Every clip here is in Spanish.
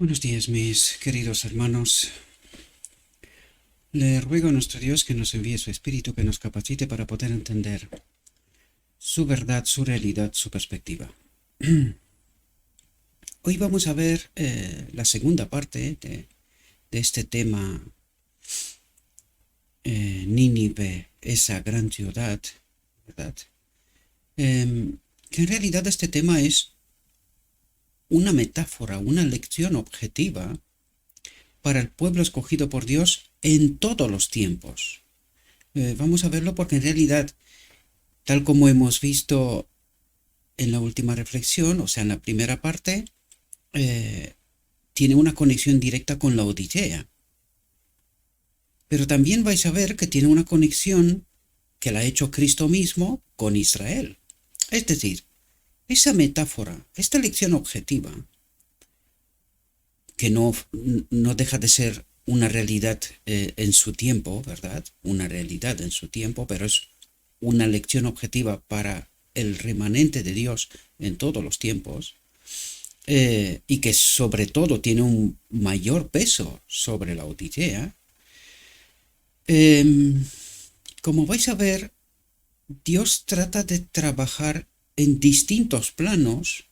Buenos días, mis queridos hermanos. Le ruego a nuestro Dios que nos envíe su Espíritu, que nos capacite para poder entender su verdad, su realidad, su perspectiva. Hoy vamos a ver la segunda parte de este tema, Nínive, esa gran ciudad, ¿verdad? Que en realidad este tema es una metáfora, una lección objetiva para el pueblo escogido por Dios en todos los tiempos. Vamos a verlo porque en realidad, tal como hemos visto en la última reflexión, o sea, en la primera parte, tiene una conexión directa con la Odisea. Pero también vais a ver que tiene una conexión que la ha hecho Cristo mismo con Israel. Es decir, esa metáfora, esta lección objetiva, que no deja de ser una realidad en su tiempo, ¿verdad? Una realidad en su tiempo, pero es una lección objetiva para el remanente de Dios en todos los tiempos, y que sobre todo tiene un mayor peso sobre la Odisea. Como vais a ver, Dios trata de trabajar en distintos planos,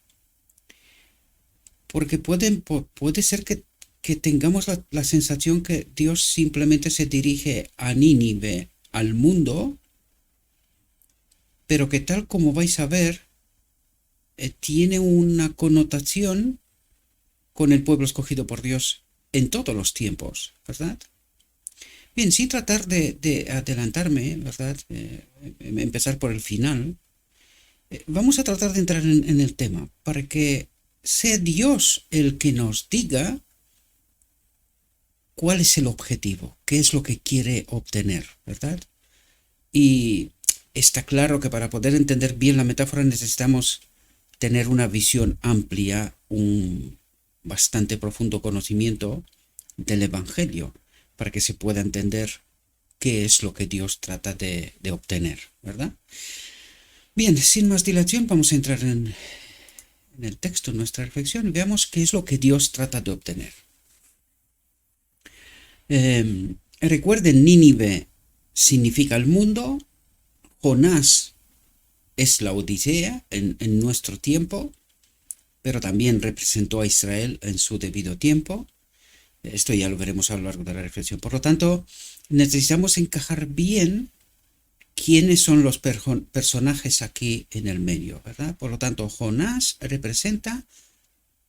porque puede ser que tengamos la sensación que Dios simplemente se dirige a Nínive, al mundo, pero que tal como vais a ver, tiene una connotación con el pueblo escogido por Dios en todos los tiempos, ¿verdad? Bien, sin tratar de adelantarme, ¿verdad? Empezar por el final, vamos a tratar de entrar en el tema para que sea Dios el que nos diga cuál es el objetivo, qué es lo que quiere obtener, ¿verdad? Y está claro que para poder entender bien la metáfora necesitamos tener una visión amplia, un bastante profundo conocimiento del Evangelio, para que se pueda entender qué es lo que Dios trata de obtener, ¿verdad? Bien, sin más dilación vamos a entrar en el texto, en nuestra reflexión, y veamos qué es lo que Dios trata de obtener. Recuerden, Nínive significa el mundo, Jonás es la Odisea en nuestro tiempo, pero también representó a Israel en su debido tiempo. Esto ya lo veremos a lo largo de la reflexión. Por lo tanto, necesitamos encajar bien quiénes son los personajes aquí en el medio, ¿verdad? Por lo tanto, Jonás representa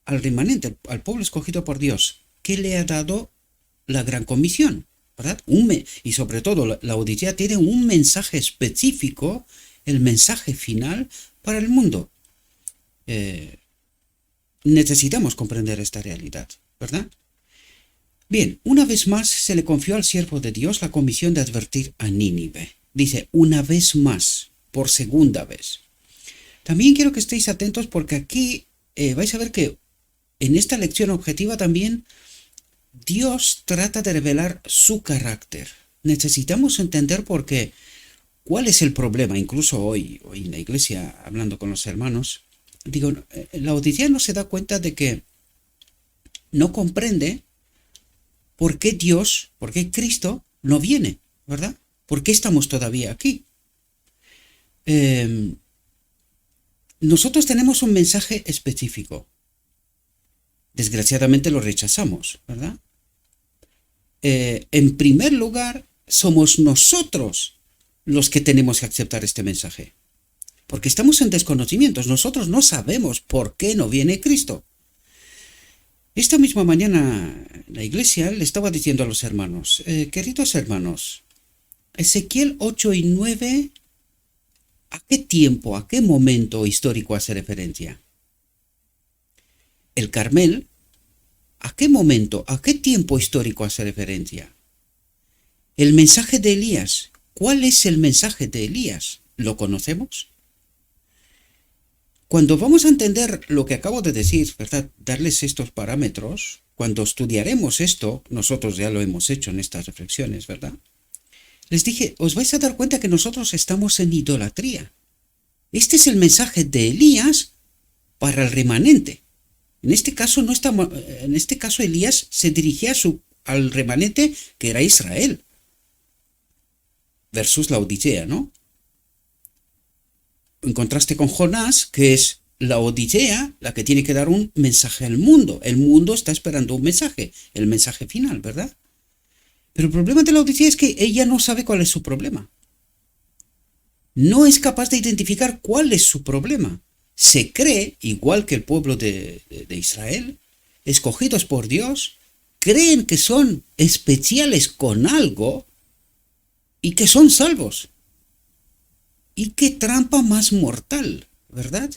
al remanente, al pueblo escogido por Dios, que le ha dado la gran comisión, ¿verdad? Y sobre todo la Odisea tiene un mensaje específico, el mensaje final para el mundo. Necesitamos comprender esta realidad, ¿verdad? Bien, una vez más se le confió al siervo de Dios la comisión de advertir a Nínive. Dice, una vez más, por segunda vez. También quiero que estéis atentos porque aquí vais a ver que en esta lección objetiva también Dios trata de revelar su carácter. Necesitamos entender por qué. ¿Cuál es el problema? Incluso hoy en la iglesia, hablando con los hermanos, digo, la Odisea no se da cuenta de que no comprende por qué Dios, por qué Cristo no viene, ¿verdad? ¿Por qué estamos todavía aquí? Nosotros tenemos un mensaje específico. Desgraciadamente lo rechazamos, ¿verdad? En primer lugar, somos nosotros los que tenemos que aceptar este mensaje. Porque estamos en desconocimientos. Nosotros no sabemos por qué no viene Cristo. Esta misma mañana la iglesia le estaba diciendo a los hermanos, queridos hermanos, Ezequiel 8 y 9, ¿a qué tiempo, a qué momento histórico hace referencia? El Carmel, ¿a qué momento, a qué tiempo histórico hace referencia? El mensaje de Elías, ¿cuál es el mensaje de Elías? ¿Lo conocemos? Cuando vamos a entender lo que acabo de decir, ¿verdad? Darles estos parámetros, cuando estudiaremos esto, nosotros ya lo hemos hecho en estas reflexiones, ¿verdad? Les dije, os vais a dar cuenta que nosotros estamos en idolatría. Este es el mensaje de Elías para el remanente. En este caso no estamos, en este caso Elías se dirigía al remanente que era Israel, versus la Odisea, ¿no? En contraste con Jonás, que es la Odisea la que tiene que dar un mensaje al mundo. El mundo está esperando un mensaje, el mensaje final, ¿verdad? Pero el problema de la Odisea es que ella no sabe cuál es su problema. No es capaz de identificar cuál es su problema. Se cree, igual que el pueblo de Israel, escogidos por Dios, creen que son especiales con algo y que son salvos. Y qué trampa más mortal, ¿verdad?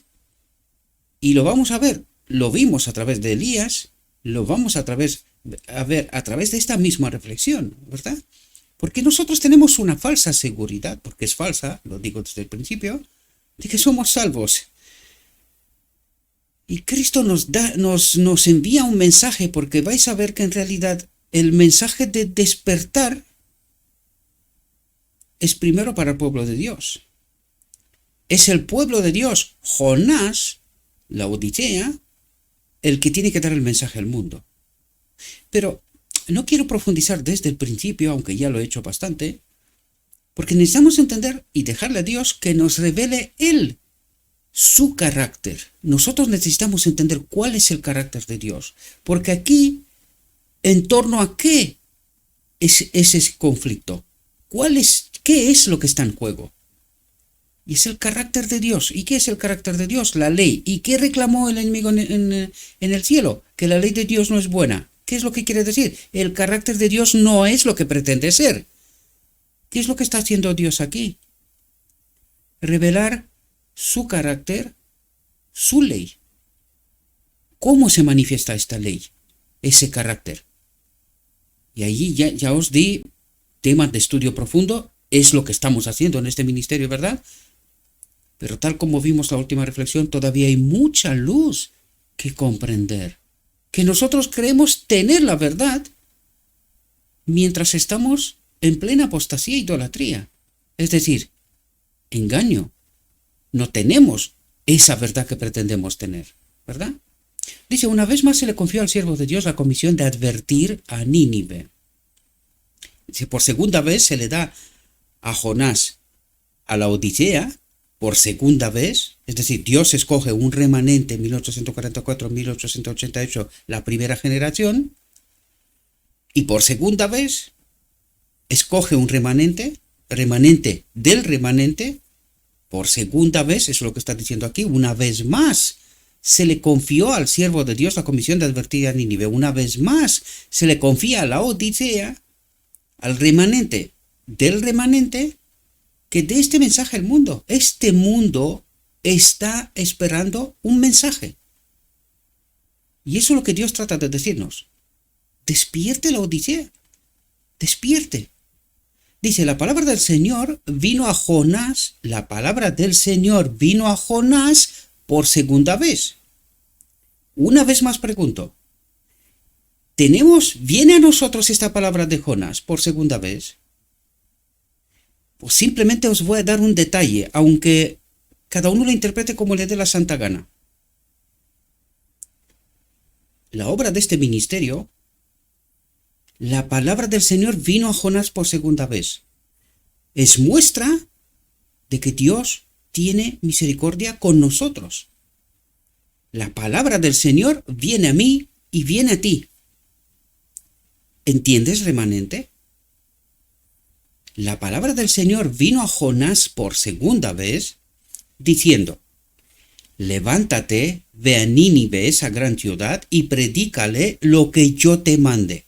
Y lo vamos a ver, lo vimos a través de Elías, lo vamos a ver a través de esta misma reflexión, ¿verdad? Porque nosotros tenemos una falsa seguridad, porque es falsa, lo digo desde el principio, de que somos salvos. Y Cristo nos envía un mensaje, porque vais a ver que en realidad el mensaje de despertar es primero para el pueblo de Dios. Es el pueblo de Dios, Jonás, la Odisea, el que tiene que dar el mensaje al mundo. Pero no quiero profundizar desde el principio, aunque ya lo he hecho bastante, porque necesitamos entender y dejarle a Dios que nos revele Él su carácter. Nosotros necesitamos entender cuál es el carácter de Dios, porque aquí, en torno a qué es ese conflicto, qué es lo que está en juego. Y es el carácter de Dios. ¿Y qué es el carácter de Dios? La ley. ¿Y qué reclamó el enemigo en el cielo? Que la ley de Dios no es buena. ¿Qué es lo que quiere decir? El carácter de Dios no es lo que pretende ser. ¿Qué es lo que está haciendo Dios aquí? Revelar su carácter, su ley. ¿Cómo se manifiesta esta ley? Ese carácter. Y allí ya os di temas de estudio profundo. Es lo que estamos haciendo en este ministerio, ¿verdad? Pero tal como vimos la última reflexión, todavía hay mucha luz que comprender. Que nosotros creemos tener la verdad mientras estamos en plena apostasía e idolatría. Es decir, engaño. No tenemos esa verdad que pretendemos tener, ¿verdad? Dice, una vez más se le confió al siervo de Dios la comisión de advertir a Nínive. Dice, por segunda vez se le da a Jonás a la Odisea, por segunda vez, es decir, Dios escoge un remanente en 1844-1888, la primera generación, y por segunda vez escoge un remanente del remanente, por segunda vez, eso es lo que está diciendo aquí, una vez más se le confió al siervo de Dios la comisión de advertir a Nínive, una vez más se le confía a la Odisea, al remanente del remanente, que dé este mensaje al mundo. Este mundo está esperando un mensaje. Y eso es lo que Dios trata de decirnos. Despierte la Odisea. Despierte. Dice, la palabra del Señor vino a Jonás. La palabra del Señor vino a Jonás por segunda vez. Una vez más pregunto. ¿Viene a nosotros esta palabra de Jonás por segunda vez? Pues simplemente os voy a dar un detalle, aunque cada uno lo interprete como le dé la santa gana. La obra de este ministerio, la palabra del Señor vino a Jonás por segunda vez. Es muestra de que Dios tiene misericordia con nosotros. La palabra del Señor viene a mí y viene a ti. ¿Entiendes, remanente? La palabra del Señor vino a Jonás por segunda vez, diciendo, levántate, ve a Nínive, esa gran ciudad, y predícale lo que yo te mande.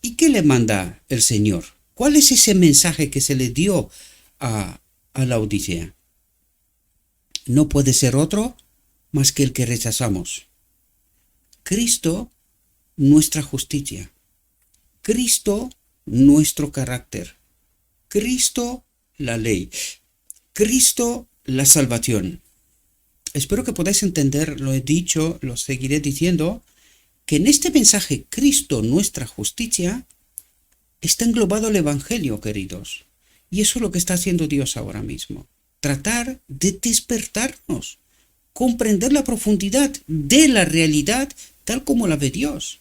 ¿Y qué le manda el Señor? ¿Cuál es ese mensaje que se le dio a la Odisea? No puede ser otro más que el que rechazamos. Cristo, nuestra justicia. Cristo, nuestro carácter. Cristo, la ley. Cristo, la salvación. Espero que podáis entender, lo he dicho, lo seguiré diciendo, que en este mensaje Cristo, nuestra justicia, está englobado el Evangelio, queridos. Y eso es lo que está haciendo Dios ahora mismo. Tratar de despertarnos. comprender la profundidad de la realidad tal como la ve Dios.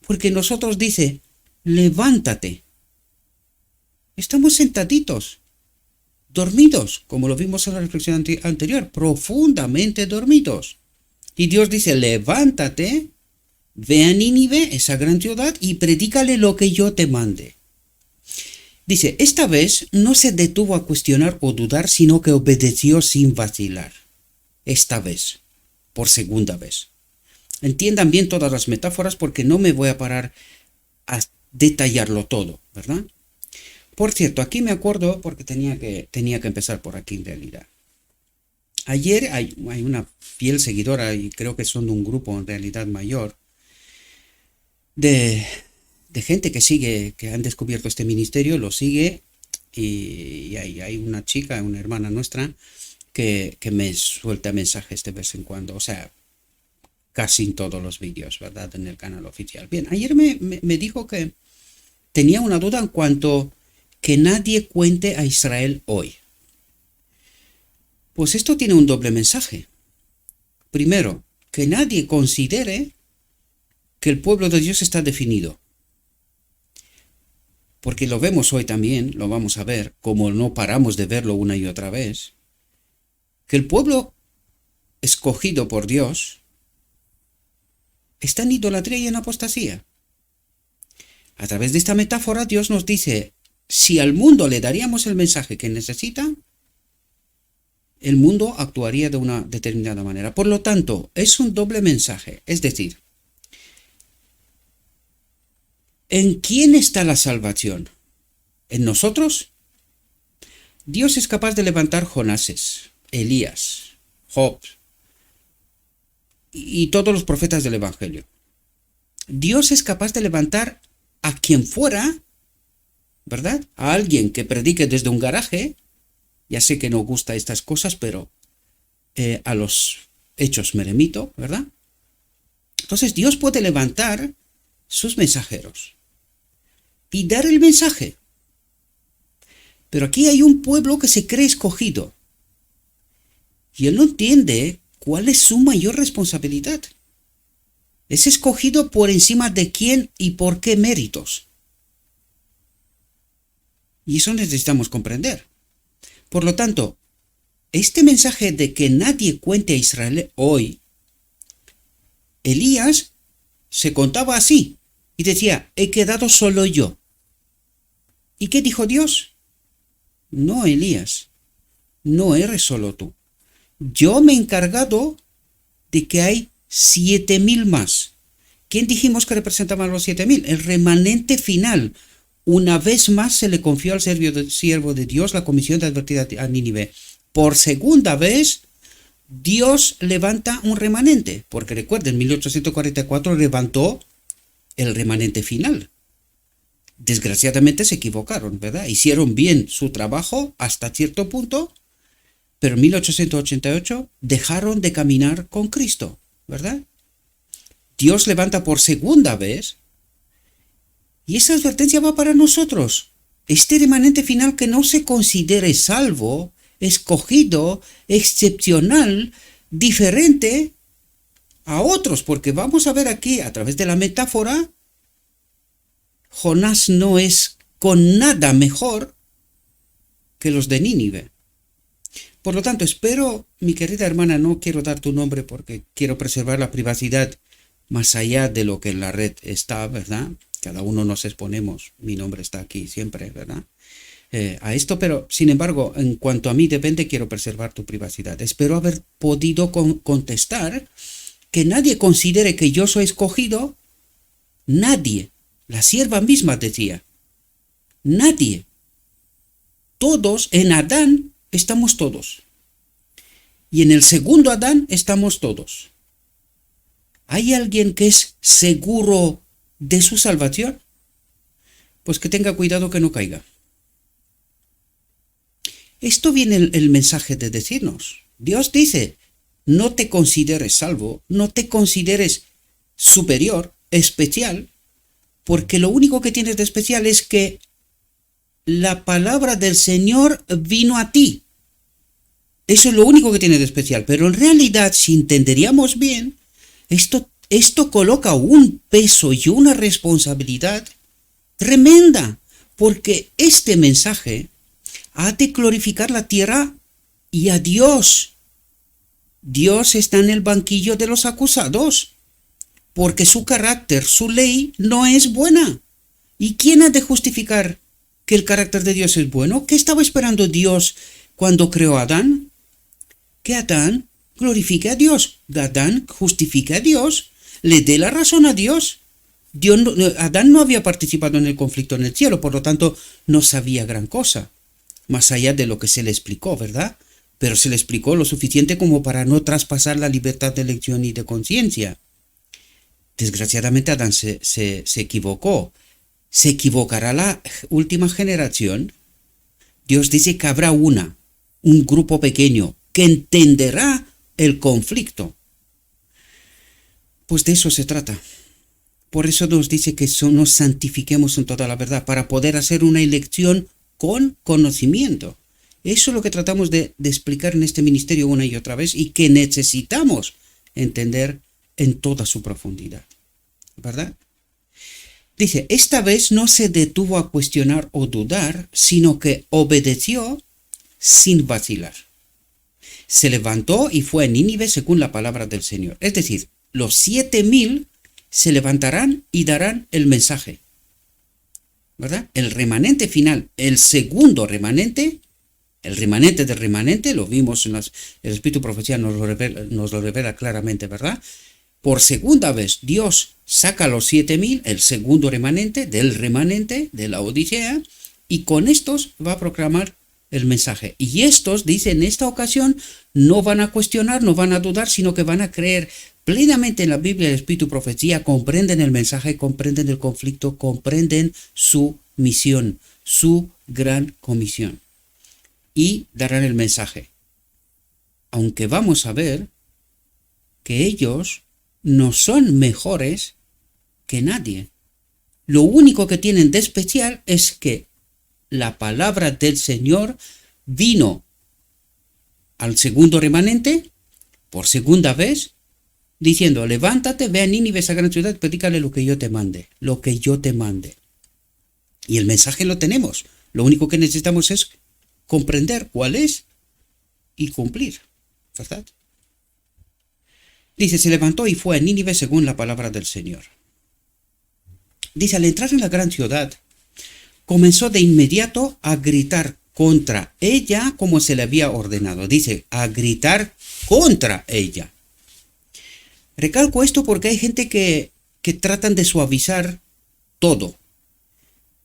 Porque nosotros dice, levántate. Estamos sentaditos, dormidos, como lo vimos en la reflexión anterior, profundamente dormidos. Y Dios dice, levántate, ve a Nínive, esa gran ciudad, y predícale lo que yo te mande. Dice, esta vez no se detuvo a cuestionar o dudar, sino que obedeció sin vacilar. Esta vez, por segunda vez. Entiendan bien todas las metáforas porque no me voy a parar a detallarlo todo, ¿verdad? Por cierto, aquí me acuerdo porque tenía que empezar por aquí en realidad. Ayer hay una fiel seguidora, y creo que son de un grupo en realidad mayor, de gente que sigue, que han descubierto este ministerio, lo sigue, y hay una chica, una hermana nuestra, que me suelta mensajes de vez en cuando, o sea, casi en todos los vídeos, ¿verdad? En el canal oficial. Bien, ayer me dijo que tenía una duda en cuanto que nadie cuente a Israel hoy. Pues esto tiene un doble mensaje. Primero, que nadie considere que el pueblo de Dios está definido. Porque lo vemos hoy también, lo vamos a ver, como no paramos de verlo una y otra vez, que el pueblo escogido por Dios está en idolatría y en apostasía. A través de esta metáfora Dios nos dice, si al mundo le daríamos el mensaje que necesita, el mundo actuaría de una determinada manera. Por lo tanto, es un doble mensaje. Es decir, ¿en quién está la salvación? ¿En nosotros? Dios es capaz de levantar Jonases, Elías, Job y todos los profetas del Evangelio. Dios es capaz de levantar a quien fuera, ¿verdad? A alguien que predique desde un garaje. Ya sé que no gusta estas cosas, pero a los hechos me remito, ¿verdad? Entonces Dios puede levantar sus mensajeros y dar el mensaje. Pero aquí hay un pueblo que se cree escogido y él no entiende cuál es su mayor responsabilidad. Es escogido por encima de quién y por qué méritos. Y eso necesitamos comprender. Por lo tanto, este mensaje de que nadie cuente a Israel hoy, Elías se contaba así y decía, he quedado solo yo. ¿Y qué dijo Dios? No, Elías, no eres solo tú. Yo me he encargado de que hay 7.000 más. ¿Quién dijimos que representaban los 7.000? El remanente final. Una vez más se le confió al siervo de Dios la comisión de advertir a Nínive. Por segunda vez, Dios levanta un remanente, porque recuerden, en 1844 levantó el remanente final. Desgraciadamente se equivocaron, ¿verdad? Hicieron bien su trabajo hasta cierto punto, pero en 1888 dejaron de caminar con Cristo, ¿verdad? Dios levanta por segunda vez. Y esa advertencia va para nosotros. Este remanente final que no se considere salvo, escogido, excepcional, diferente a otros, porque vamos a ver aquí a través de la metáfora, Jonás no es con nada mejor que los de Nínive. Por lo tanto, espero, mi querida hermana, no quiero dar tu nombre porque quiero preservar la privacidad más allá de lo que en la red está, ¿verdad? Cada uno nos exponemos, mi nombre está aquí siempre, ¿verdad? A esto, pero sin embargo, en cuanto a mí depende, quiero preservar tu privacidad. Espero haber podido contestar que nadie considere que yo soy escogido, nadie. La sierva misma decía, nadie. Todos, en Adán estamos todos. Y en el segundo Adán estamos todos. ¿Hay alguien que es seguro de su salvación? Pues que tenga cuidado que no caiga. Esto viene el mensaje de decirnos. Dios dice, no te consideres salvo, no te consideres superior, especial, porque lo único que tienes de especial es que la palabra del Señor vino a ti. Eso es lo único que tiene de especial. Pero en realidad, si entenderíamos bien, esto coloca un peso y una responsabilidad tremenda, porque este mensaje ha de glorificar la tierra y a Dios. Dios está en el banquillo de los acusados, porque su carácter, su ley, no es buena. ¿Y quién ha de justificar que el carácter de Dios es bueno? ¿Qué estaba esperando Dios cuando creó a Adán? Que Adán glorifique a Dios, que Adán justifique a Dios, le dé la razón a Dios. Adán no había participado en el conflicto en el cielo, por lo tanto no sabía gran cosa, más allá de lo que se le explicó, ¿verdad? Pero se le explicó lo suficiente como para no traspasar la libertad de elección y de conciencia. Desgraciadamente Adán se equivocó. ¿Se equivocará la última generación? Dios dice que habrá un grupo pequeño, que entenderá el conflicto. Pues de eso se trata. Por eso nos dice que nos santifiquemos en toda la verdad, para poder hacer una elección con conocimiento. Eso es lo que tratamos de explicar en este ministerio una y otra vez, y que necesitamos entender en toda su profundidad. ¿Verdad? Dice, esta vez no se detuvo a cuestionar o dudar, sino que obedeció sin vacilar. Se levantó y fue a Nínive según la palabra del Señor. Es decir, los 7000 se levantarán y darán el mensaje. ¿Verdad? El remanente final, el segundo remanente, el remanente del remanente, lo vimos en el Espíritu Profecía, nos lo revela claramente, ¿verdad? Por segunda vez, Dios saca a los 7000, el segundo remanente de la Odisea, y con estos va a proclamar el mensaje. Y estos, dice, en esta ocasión no van a cuestionar, no van a dudar, sino que van a creer plenamente en la Biblia, el Espíritu Profecía, comprenden el mensaje, comprenden el conflicto, comprenden su misión, su gran comisión, y darán el mensaje. Aunque vamos a ver que ellos no son mejores que nadie. Lo único que tienen de especial es que la palabra del Señor vino al segundo remanente por segunda vez, diciendo, levántate, ve a Nínive, esa gran ciudad, predícale lo que yo te mande, Y el mensaje lo tenemos. Lo único que necesitamos es comprender cuál es y cumplir, ¿verdad? Dice, se levantó y fue a Nínive según la palabra del Señor. Dice, al entrar en la gran ciudad, comenzó de inmediato a gritar contra ella como se le había ordenado. Dice, a gritar contra ella. Recalco esto porque hay gente que tratan de suavizar todo,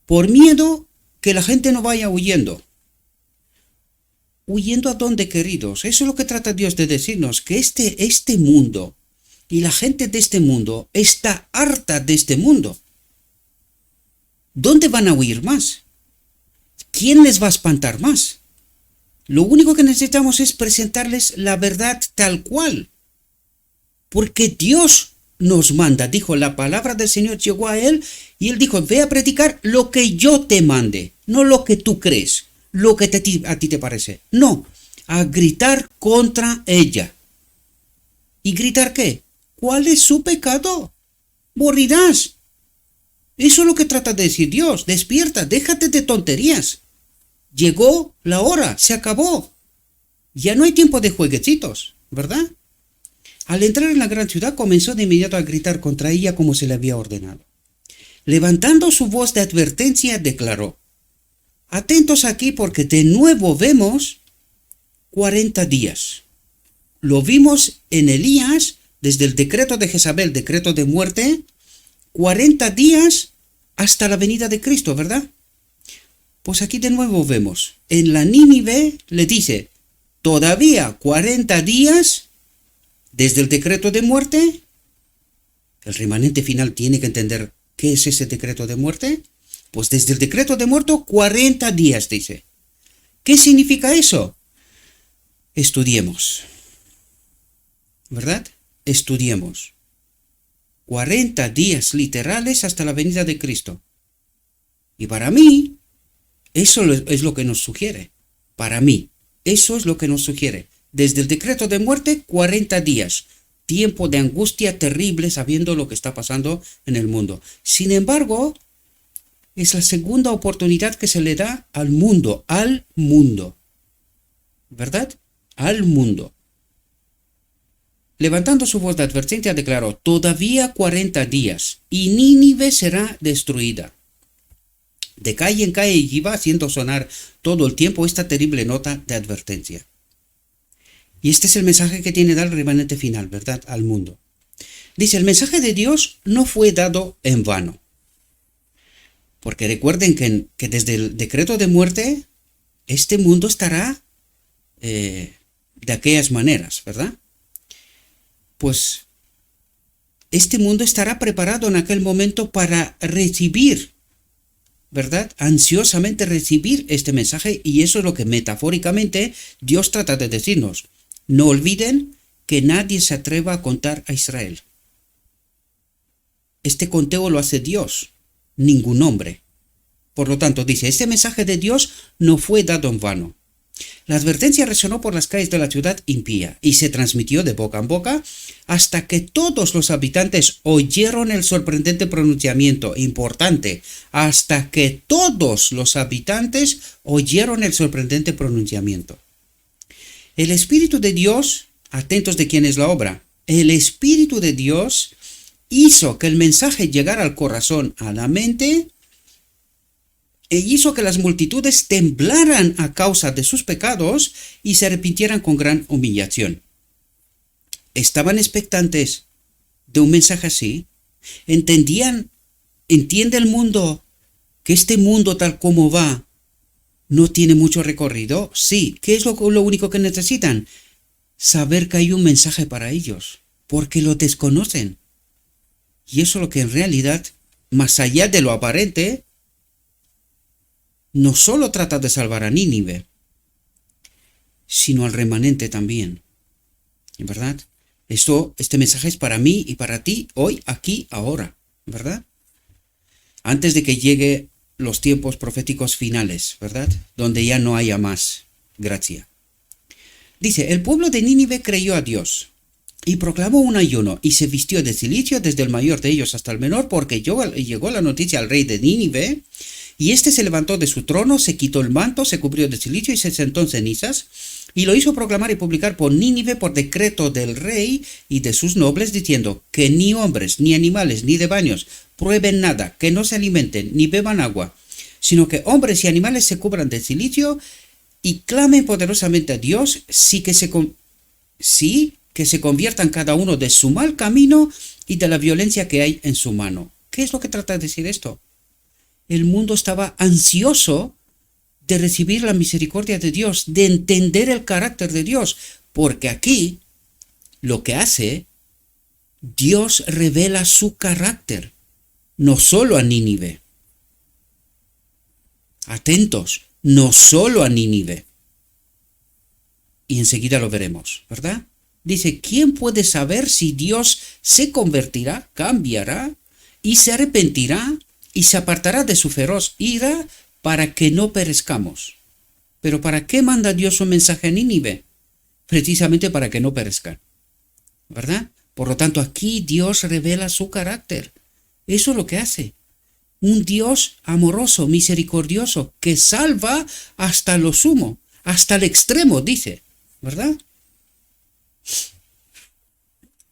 por miedo que la gente no vaya huyendo. ¿Huyendo a dónde, queridos? Eso es lo que trata Dios de decirnos, que este mundo y la gente de este mundo está harta de este mundo. ¿Dónde van a huir más? ¿Quién les va a espantar más? Lo único que necesitamos es presentarles la verdad tal cual. Porque Dios nos manda, dijo, la palabra del Señor llegó a él y él dijo, ve a predicar lo que yo te mande, no lo que tú crees, lo que a ti te parece. No, a gritar contra ella. ¿Y gritar qué? ¿Cuál es su pecado? Morirás. Eso es lo que trata de decir Dios. Despierta, déjate de tonterías. Llegó la hora, se acabó. Ya no hay tiempo de jueguecitos, ¿verdad? Al entrar en la gran ciudad comenzó de inmediato a gritar contra ella como se le había ordenado. Levantando su voz de advertencia, declaró, atentos aquí porque de nuevo vemos 40 días. Lo vimos en Elías, desde el decreto de Jezabel, decreto de muerte, 40 días hasta la venida de Cristo, ¿verdad? Pues aquí de nuevo vemos, en la Nínive le dice, todavía 40 días desde el decreto de muerte. El remanente final tiene que entender qué es ese decreto de muerte. Pues desde el decreto de muerte 40 días, dice. ¿Qué significa eso? Estudiemos. ¿Verdad? Estudiemos. 40 días literales hasta la venida de Cristo. Y para mí, eso es lo que nos sugiere. Para mí, Eso es lo que nos sugiere. Desde el decreto de muerte, 40 días. Tiempo de angustia terrible sabiendo lo que está pasando en el mundo. Sin embargo, es la segunda oportunidad que se le da al mundo, ¿verdad? Al mundo. Levantando su voz de advertencia, declaró: todavía 40 días y Nínive será destruida. De calle en calle iba haciendo sonar todo el tiempo esta terrible nota de advertencia. Y este es el mensaje que tiene que dar el remanente final, ¿verdad? Al mundo. Dice, el mensaje de Dios no fue dado en vano. Porque recuerden que desde el decreto de muerte, este mundo estará de aquellas maneras, ¿verdad? Pues este mundo estará preparado en aquel momento para recibir, ¿verdad? Ansiosamente recibir este mensaje, y eso es lo que metafóricamente Dios trata de decirnos. No olviden que nadie se atreva a contar a Israel. Este conteo lo hace Dios, ningún hombre. Por lo tanto, dice, este mensaje de Dios no fue dado en vano. La advertencia resonó por las calles de la ciudad impía y se transmitió de boca en boca hasta que todos los habitantes oyeron el sorprendente pronunciamiento. Importante, hasta que todos los habitantes oyeron el sorprendente pronunciamiento. El Espíritu de Dios, atentos de quién es la obra, el Espíritu de Dios hizo que el mensaje llegara al corazón, a la mente, e hizo que las multitudes temblaran a causa de sus pecados y se arrepintieran con gran humillación. Estaban expectantes de un mensaje así. ¿Entiende el mundo que este mundo tal como va no tiene mucho recorrido? Sí. ¿Qué es lo único que necesitan? Saber que hay un mensaje para ellos, porque lo desconocen. Y eso es lo que en realidad, más allá de lo aparente, no solo trata de salvar a Nínive, sino al remanente también. ¿Verdad? Este mensaje es para mí y para ti, hoy, aquí, ahora. ¿Verdad? Antes de que llegue los tiempos proféticos finales, ¿verdad? Donde ya no haya más gracia. Dice, el pueblo de Nínive creyó a Dios y proclamó un ayuno y se vistió de cilicio desde el mayor de ellos hasta el menor, porque llegó la noticia al rey de Nínive. Y éste se levantó de su trono, se quitó el manto, se cubrió de cilicio y se sentó en cenizas, y lo hizo proclamar y publicar por Nínive por decreto del rey y de sus nobles, diciendo que ni hombres, ni animales, ni debaños prueben nada, que no se alimenten, ni beban agua, sino que hombres y animales se cubran de cilicio y clamen poderosamente a Dios, que se conviertan cada uno de su mal camino y de la violencia que hay en su mano. ¿Qué es lo que trata de decir esto? El mundo estaba ansioso de recibir la misericordia de Dios, de entender el carácter de Dios, porque aquí lo que hace, Dios revela su carácter, no solo a Nínive. Atentos, no solo a Nínive. Y enseguida lo veremos, ¿verdad? Dice, ¿quién puede saber si Dios se convertirá, cambiará y se arrepentirá y se apartará de su feroz ira para que no perezcamos? ¿Pero para qué manda Dios un mensaje a Nínive? Precisamente para que no perezcan, ¿verdad? Por lo tanto, aquí Dios revela su carácter. Eso es lo que hace. Un Dios amoroso, misericordioso, que salva hasta lo sumo, hasta el extremo, dice, ¿verdad?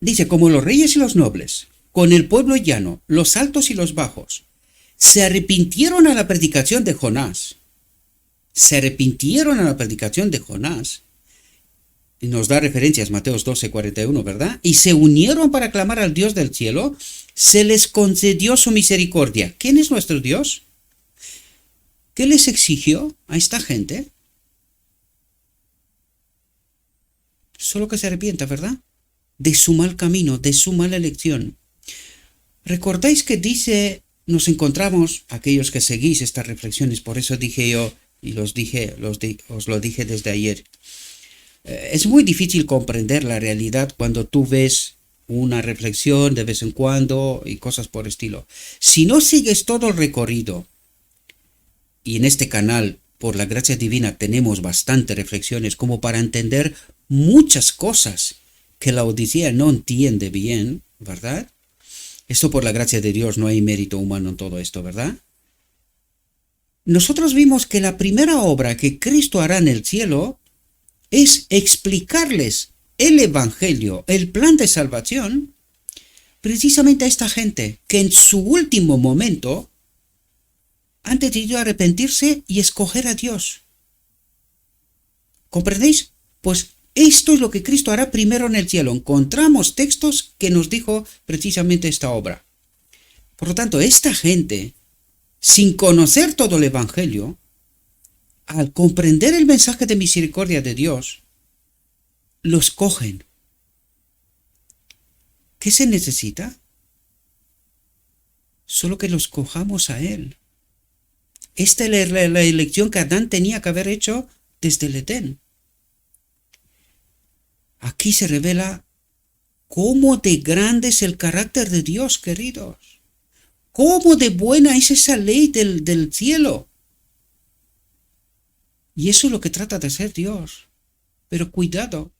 Dice, como los reyes y los nobles, con el pueblo llano, los altos y los bajos, se arrepintieron a la predicación de Jonás. Se arrepintieron a la predicación de Jonás. Y nos da referencias Mateos 12:41, ¿verdad? Y se unieron para clamar al Dios del cielo. Se les concedió su misericordia. ¿Quién es nuestro Dios? ¿Qué les exigió a esta gente? Solo que se arrepienta, ¿verdad? De su mal camino, de su mala elección. ¿Recordáis que nos encontramos, aquellos que seguís estas reflexiones, por eso dije yo, y os lo dije desde ayer, es muy difícil comprender la realidad cuando tú ves una reflexión de vez en cuando y cosas por estilo. Si no sigues todo el recorrido, y en este canal por la gracia divina tenemos bastantes reflexiones como para entender muchas cosas que la Odisea no entiende bien, ¿verdad? Esto por la gracia de Dios, no hay mérito humano en todo esto, ¿verdad? Nosotros vimos que la primera obra que Cristo hará en el cielo es explicarles el Evangelio, el plan de salvación, precisamente a esta gente que en su último momento han decidido arrepentirse y escoger a Dios. ¿Comprendéis? Pues esto es lo que Cristo hará primero en el cielo. Encontramos textos que nos dijo precisamente esta obra. Por lo tanto, esta gente, sin conocer todo el Evangelio, al comprender el mensaje de misericordia de Dios, lo escogen. ¿Qué se necesita? Solo que lo escojamos a Él. Esta es la elección que Adán tenía que haber hecho desde el Edén. Aquí se revela cómo de grande es el carácter de Dios, queridos. Cómo de buena es esa ley del cielo. Y eso es lo que trata de hacer Dios. Pero cuidado,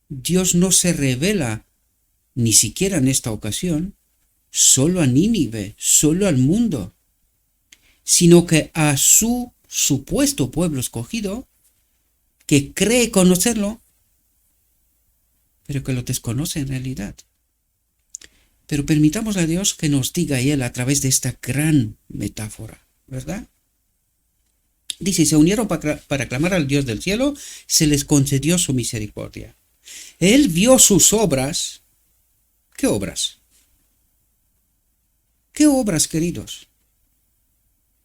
Dios no se revela, ni siquiera en esta ocasión, solo a Nínive, solo al mundo, sino que a su supuesto pueblo escogido, que cree conocerlo, pero que lo desconoce en realidad. Pero permitamos a Dios que nos diga Él a través de esta gran metáfora, ¿verdad? Dice, se unieron para clamar al Dios del cielo, se les concedió su misericordia. Él vio sus obras. ¿Qué obras? ¿Qué obras, queridos?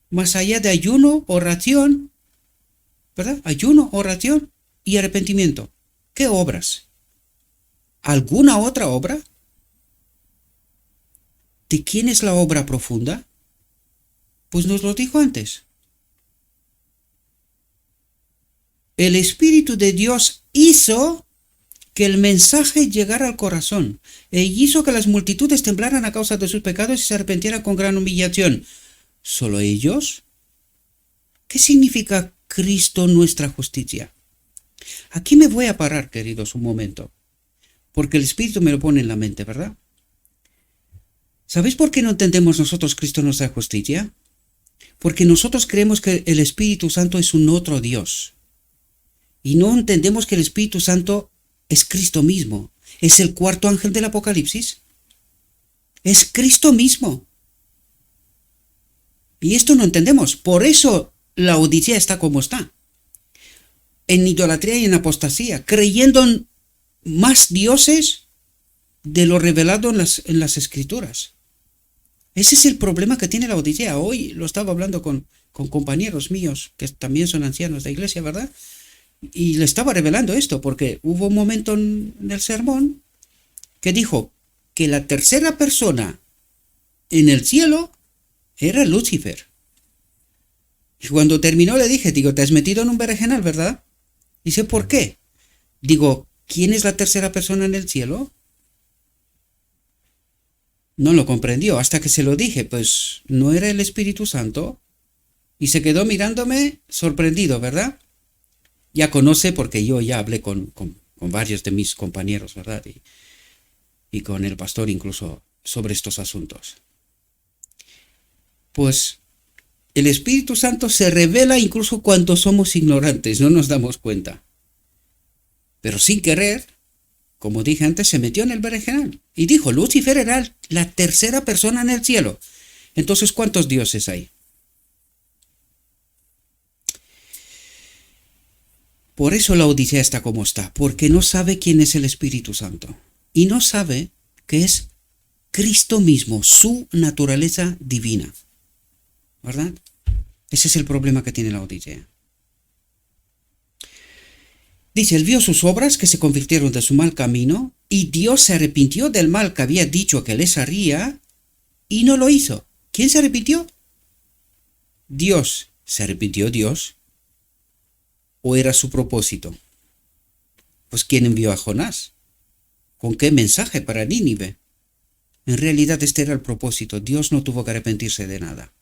Más allá de ayuno, oración, ¿verdad? Ayuno, oración y arrepentimiento. ¿Qué obras? ¿Alguna otra obra? ¿De quién es la obra profunda? Pues nos lo dijo antes. El Espíritu de Dios hizo que el mensaje llegara al corazón e hizo que las multitudes temblaran a causa de sus pecados y se arrepintieran con gran humillación. ¿Solo ellos? ¿Qué significa Cristo nuestra justicia? Aquí me voy a parar, queridos, un momento, porque el Espíritu me lo pone en la mente, ¿verdad? ¿Sabéis por qué no entendemos nosotros Cristo nuestra justicia? Porque nosotros creemos que el Espíritu Santo es un otro Dios. Y no entendemos que el Espíritu Santo es Cristo mismo. Es el cuarto ángel del Apocalipsis. Es Cristo mismo. Y esto no entendemos. Por eso la Odisea está como está. En idolatría y en apostasía. Creyendo en más dioses de lo revelado en las Escrituras. Ese es el problema que tiene la Odisea. Hoy lo estaba hablando con compañeros míos que también son ancianos de iglesia, ¿verdad? Y le estaba revelando esto, porque hubo un momento en el sermón que dijo que la tercera persona en el cielo era Lucifer. Y cuando terminó le dije, te has metido en un berenjenal, ¿verdad? Dice, ¿por qué? Digo, ¿quién es la tercera persona en el cielo? No lo comprendió hasta que se lo dije, pues no era el Espíritu Santo. Y se quedó mirándome sorprendido, ¿verdad? Ya conoce porque yo ya hablé con varios de mis compañeros, ¿verdad? Y con el pastor incluso sobre estos asuntos. Pues el Espíritu Santo se revela incluso cuando somos ignorantes, no nos damos cuenta. Pero sin querer, como dije antes, se metió en el berenjenal y dijo, Lucifer era la tercera persona en el cielo. Entonces, ¿cuántos dioses hay? Por eso la Odisea está como está, porque no sabe quién es el Espíritu Santo. Y no sabe que es Cristo mismo, su naturaleza divina. ¿Verdad? Ese es el problema que tiene la Odisea. Dice, él vio sus obras que se convirtieron de su mal camino, y Dios se arrepintió del mal que había dicho que les haría, y no lo hizo. ¿Quién se arrepintió? Dios. ¿Se arrepintió Dios? ¿O era su propósito? Pues ¿quién envió a Jonás? ¿Con qué mensaje para Nínive? En realidad este era el propósito. Dios no tuvo que arrepentirse de nada.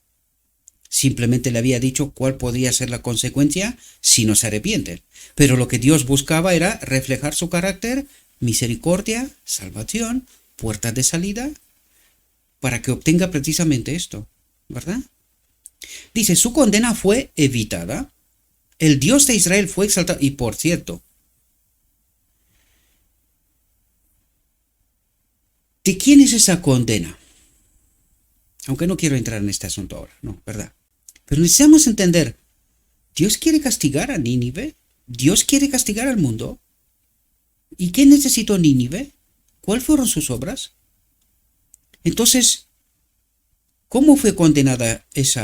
Simplemente le había dicho cuál podría ser la consecuencia si no se arrepiente. Pero lo que Dios buscaba era reflejar su carácter, misericordia, salvación, puertas de salida, para que obtenga precisamente esto, ¿verdad? Dice, su condena fue evitada, el Dios de Israel fue exaltado. Y por cierto, ¿de quién es esa condena? Aunque no quiero entrar en este asunto ahora, no, ¿verdad? Pero necesitamos entender, ¿Dios quiere castigar a Nínive? ¿Dios quiere castigar al mundo? ¿Y qué necesitó Nínive? ¿Cuáles fueron sus obras? Entonces, ¿cómo fue condenada ese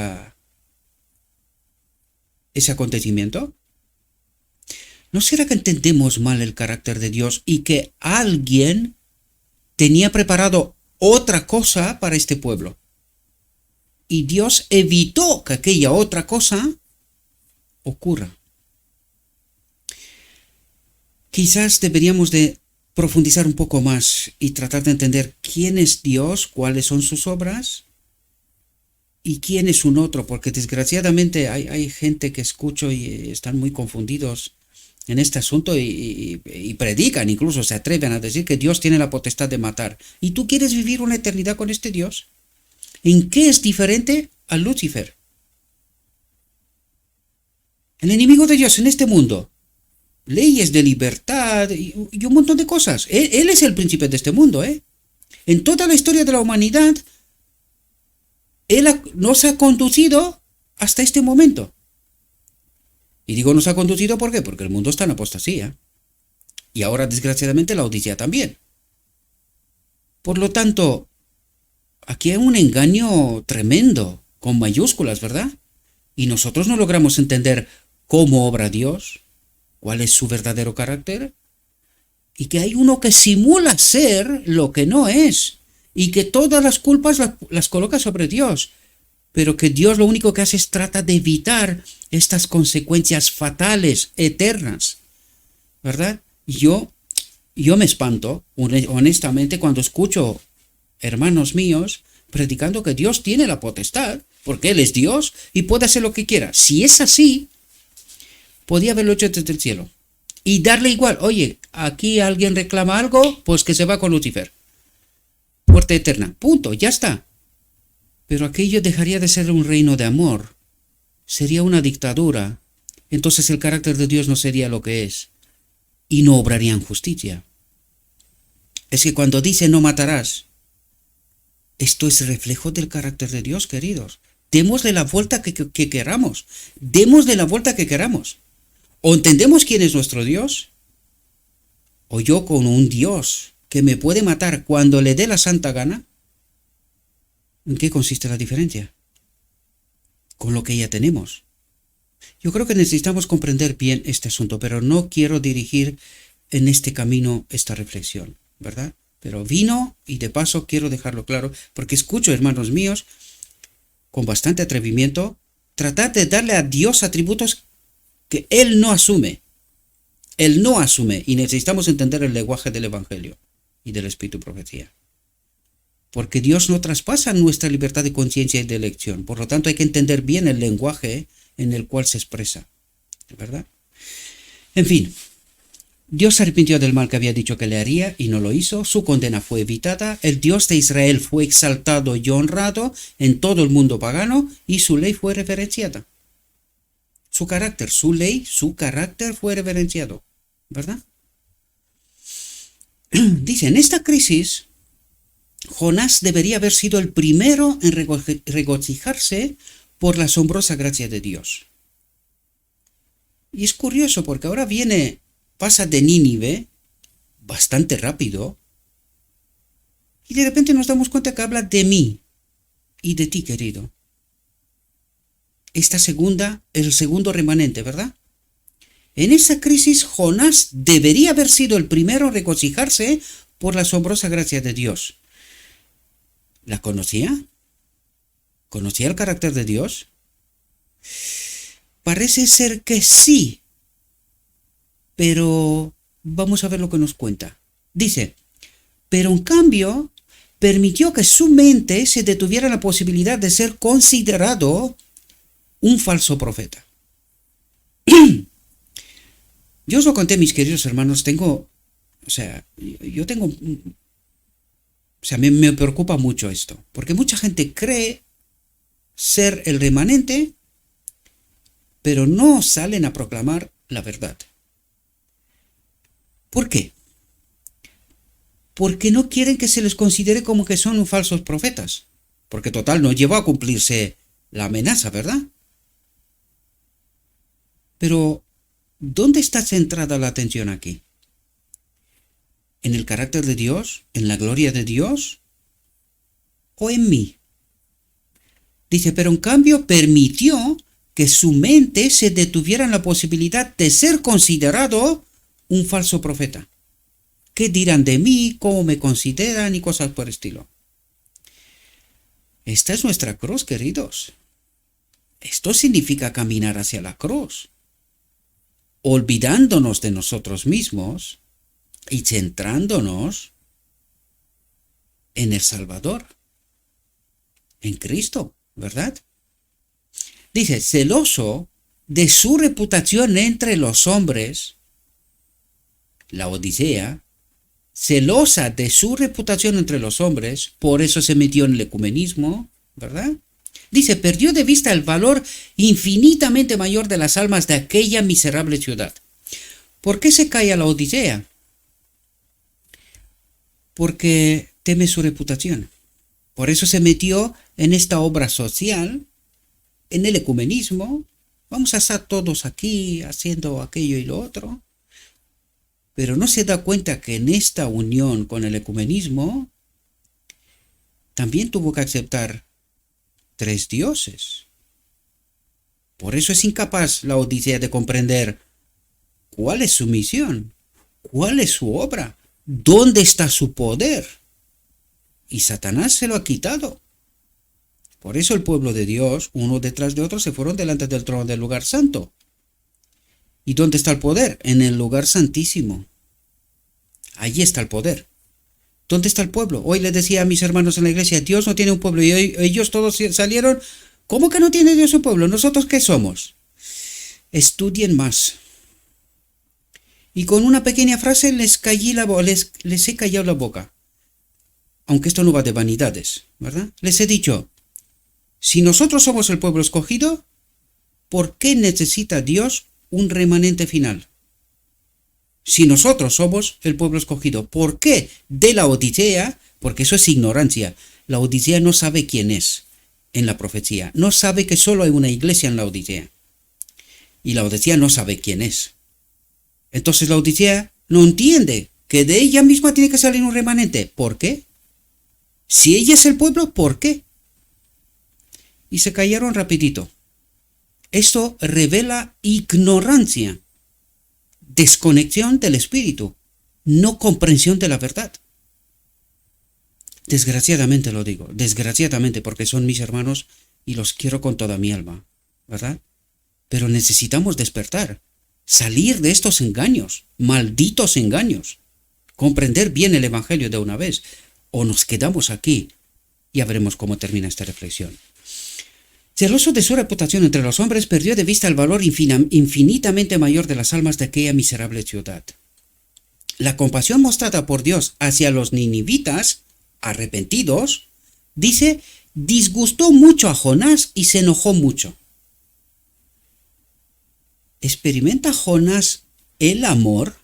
acontecimiento? ¿No será que entendemos mal el carácter de Dios y que alguien tenía preparado otra cosa para este pueblo? Y Dios evitó que aquella otra cosa ocurra. Quizás deberíamos de profundizar un poco más y tratar de entender quién es Dios, cuáles son sus obras y quién es un otro, porque desgraciadamente hay gente que escucho y están muy confundidos en este asunto y predican, incluso se atreven a decir que Dios tiene la potestad de matar. ¿Y tú quieres vivir una eternidad con este Dios? ¿En qué es diferente a Lucifer? El enemigo de Dios en este mundo. Leyes de libertad y un montón de cosas. Él es el príncipe de este mundo, ¿eh? En toda la historia de la humanidad, Él nos ha conducido hasta este momento. Y digo nos ha conducido ¿por qué? Porque el mundo está en apostasía. Y ahora, desgraciadamente, la Odisea también. Por lo tanto, aquí hay un engaño tremendo, con mayúsculas, ¿verdad? Y nosotros no logramos entender cómo obra Dios, cuál es su verdadero carácter, y que hay uno que simula ser lo que no es, y que todas las culpas las coloca sobre Dios, pero que Dios lo único que hace es trata de evitar estas consecuencias fatales, eternas, ¿verdad? Yo me espanto, honestamente, cuando escucho hermanos míos predicando que Dios tiene la potestad, porque Él es Dios y puede hacer lo que quiera. Si es así, podía haberlo hecho desde el cielo. Y darle igual, oye, aquí alguien reclama algo, pues que se va con Lucifer. Muerte eterna, punto, ya está. Pero aquello dejaría de ser un reino de amor. Sería una dictadura. Entonces el carácter de Dios no sería lo que es. Y no obraría en justicia. Es que cuando dice no matarás, esto es reflejo del carácter de Dios, queridos. Démosle la vuelta que queramos. Démosle la vuelta que queramos. O entendemos quién es nuestro Dios, o yo con un Dios que me puede matar cuando le dé la santa gana. ¿En qué consiste la diferencia? Con lo que ya tenemos. Yo creo que necesitamos comprender bien este asunto, pero no quiero dirigir en este camino esta reflexión, ¿verdad? Pero vino y de paso quiero dejarlo claro, porque escucho, hermanos míos, con bastante atrevimiento, tratar de darle a Dios atributos que Él no asume. Él no asume, y necesitamos entender el lenguaje del Evangelio y del Espíritu de Profecía. Porque Dios no traspasa nuestra libertad de conciencia y de elección. Por lo tanto, hay que entender bien el lenguaje en el cual se expresa, ¿verdad? En fin, Dios se arrepintió del mal que había dicho que le haría y no lo hizo. Su condena fue evitada. El Dios de Israel fue exaltado y honrado en todo el mundo pagano y su ley fue reverenciada. Su carácter, su ley, su carácter fue reverenciado, ¿verdad? Dice, en esta crisis, Jonás debería haber sido el primero en regocijarse por la asombrosa gracia de Dios. Y es curioso porque ahora pasa de Nínive bastante rápido y de repente nos damos cuenta que habla de mí y de ti, querido. El segundo remanente, ¿verdad? En esa crisis, Jonás debería haber sido el primero en regocijarse por la asombrosa gracia de Dios. ¿La conocía? ¿Conocía el carácter de Dios? Parece ser que sí, pero vamos a ver lo que nos cuenta. Dice, pero en cambio, permitió que su mente se detuviera en la posibilidad de ser considerado un falso profeta. Yo os lo conté, mis queridos hermanos, me preocupa mucho esto, porque mucha gente cree ser el remanente, pero no salen a proclamar la verdad. ¿Por qué? Porque no quieren que se les considere como que son falsos profetas, porque total no lleva a cumplirse la amenaza, ¿verdad? Pero, ¿dónde está centrada la atención aquí? ¿En el carácter de Dios? ¿En la gloria de Dios? ¿O en mí? Dice, pero en cambio permitió que su mente se detuviera en la posibilidad de ser considerado un falso profeta. ¿Qué dirán de mí? ¿Cómo me consideran? Y cosas por el estilo. Esta es nuestra cruz, queridos. Esto significa caminar hacia la cruz, olvidándonos de nosotros mismos y centrándonos en el Salvador, en Cristo, ¿verdad? Dice, celoso de su reputación entre los hombres, la Odisea, celosa de su reputación entre los hombres, por eso se metió en el ecumenismo, ¿verdad? Dice, perdió de vista el valor infinitamente mayor de las almas de aquella miserable ciudad. ¿Por qué se calla la Odisea? Porque teme su reputación. Por eso se metió en esta obra social, en el ecumenismo. Vamos a estar todos aquí haciendo aquello y lo otro. Pero no se da cuenta que en esta unión con el ecumenismo también tuvo que aceptar 3 dioses. Por eso es incapaz la Odisea de comprender cuál es su misión, cuál es su obra, dónde está su poder. Y Satanás se lo ha quitado. Por eso el pueblo de Dios, uno detrás de otro, se fueron delante del trono del lugar santo. ¿Y dónde está el poder? En el lugar santísimo. Allí está el poder. ¿Dónde está el pueblo? Hoy les decía a mis hermanos en la iglesia, Dios no tiene un pueblo. Y hoy ellos todos salieron, ¿cómo que no tiene Dios un pueblo? ¿Nosotros qué somos? Estudien más. Y con una pequeña frase les he callado la boca. Aunque esto no va de vanidades, ¿verdad? Les he dicho, si nosotros somos el pueblo escogido, ¿por qué necesita Dios un remanente final? Si nosotros somos el pueblo escogido, ¿por qué de la Odisea? Porque eso es ignorancia. La Odisea no sabe quién es en la profecía. No sabe que solo hay una iglesia en la Odisea. Y la Odisea no sabe quién es. Entonces la Odisea no entiende que de ella misma tiene que salir un remanente. ¿Por qué? Si ella es el pueblo, ¿por qué? Y se callaron rapidito. Esto revela ignorancia, desconexión del espíritu, no comprensión de la verdad. Desgraciadamente lo digo, desgraciadamente, porque son mis hermanos y los quiero con toda mi alma, ¿verdad? Pero necesitamos despertar, salir de estos engaños, malditos engaños, comprender bien el evangelio de una vez, o nos quedamos aquí. Ya veremos cómo termina esta reflexión. Celoso de su reputación entre los hombres, perdió de vista el valor infinitamente mayor de las almas de aquella miserable ciudad. La compasión mostrada por Dios hacia los ninivitas, arrepentidos, dice, disgustó mucho a Jonás y se enojó mucho. ¿Experimenta Jonás el amor?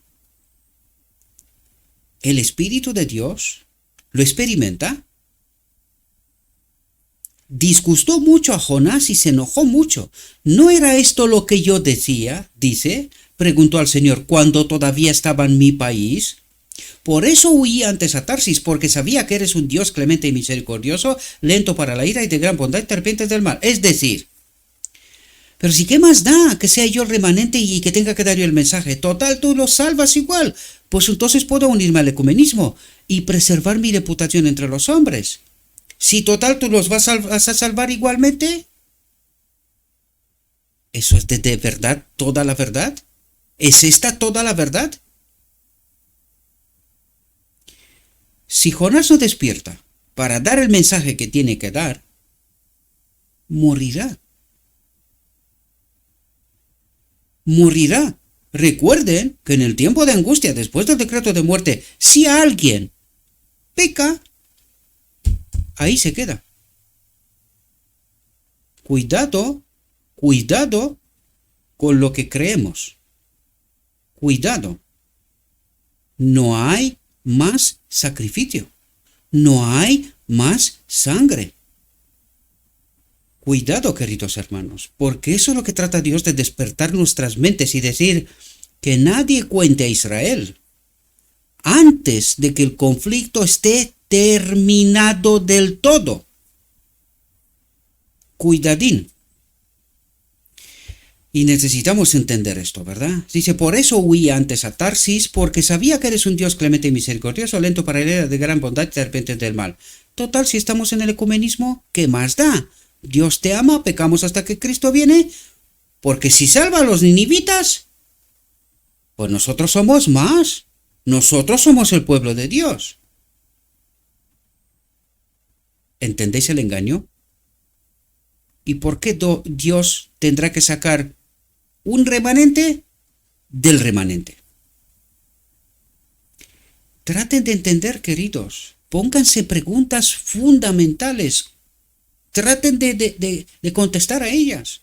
¿El Espíritu de Dios? ¿Lo experimenta? Disgustó mucho a Jonás y se enojó mucho. ¿No era esto lo que yo decía? Dice, preguntó al Señor, cuando todavía estaba en mi país. Por eso huí antes a Tarsis, porque sabía que eres un Dios clemente y misericordioso, lento para la ira y de gran bondad y arrepientes del mal. Es decir, pero si qué más da que sea yo el remanente y que tenga que dar yo el mensaje. Total, tú lo salvas igual. Pues entonces puedo unirme al ecumenismo y preservar mi reputación entre los hombres. Si total tú los vas a salvar igualmente. ¿Eso es de verdad toda la verdad? ¿Es esta toda la verdad? Si Jonás no despierta para dar el mensaje que tiene que dar, morirá. morirá. Recuerden que en el tiempo de angustia, después del decreto de muerte, si alguien peca, ahí se queda. Cuidado, cuidado con lo que creemos. Cuidado. No hay más sacrificio. No hay más sangre. Cuidado, queridos hermanos, porque eso es lo que trata Dios, de despertar nuestras mentes y decir que nadie cuente a Israel antes de que el conflicto esté terminado del todo. Cuidadín. Y necesitamos entender esto, ¿verdad? Dice, por eso huí antes a Tarsis, porque sabía que eres un Dios clemente y misericordioso, lento para la ira, de gran bondad y de repente del mal. Total, si estamos en el ecumenismo, ¿qué más da? Dios te ama, pecamos hasta que Cristo viene, porque si salva a los ninivitas, pues nosotros somos más. Nosotros somos el pueblo de Dios. ¿Entendéis el engaño? ¿Y por qué Dios tendrá que sacar un remanente del remanente? Traten de entender, queridos. Pónganse preguntas fundamentales. Traten de contestar a ellas.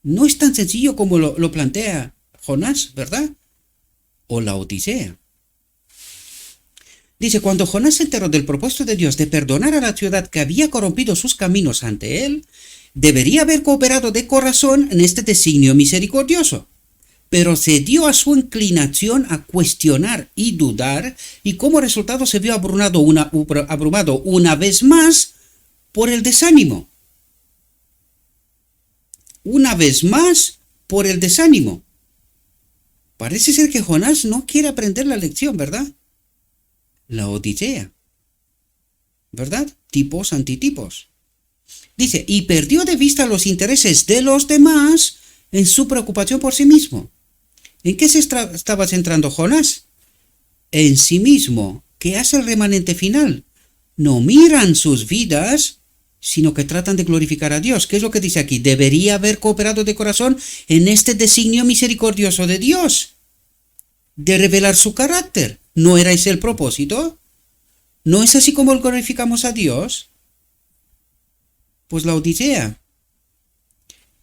No es tan sencillo como lo plantea Jonás, ¿verdad? O la Odisea. Dice, cuando Jonás se enteró del propósito de Dios de perdonar a la ciudad que había corrompido sus caminos ante él, debería haber cooperado de corazón en este designio misericordioso. Pero cedió a su inclinación a cuestionar y dudar, y como resultado se vio abrumado una vez más por el desánimo. Una vez más por el desánimo. Parece ser que Jonás no quiere aprender la lección, ¿verdad? La Odisea, ¿verdad? Tipos, antitipos. Dice, y perdió de vista los intereses de los demás en su preocupación por sí mismo. ¿En qué se estaba centrando Jonás? En sí mismo. ¿Qué hace el remanente final? No miran sus vidas, sino que tratan de glorificar a Dios. ¿Qué es lo que dice aquí? Debería haber cooperado de corazón en este designio misericordioso de Dios, de revelar su carácter. ¿No era ese el propósito? ¿No es así como glorificamos a Dios? Pues la Odisea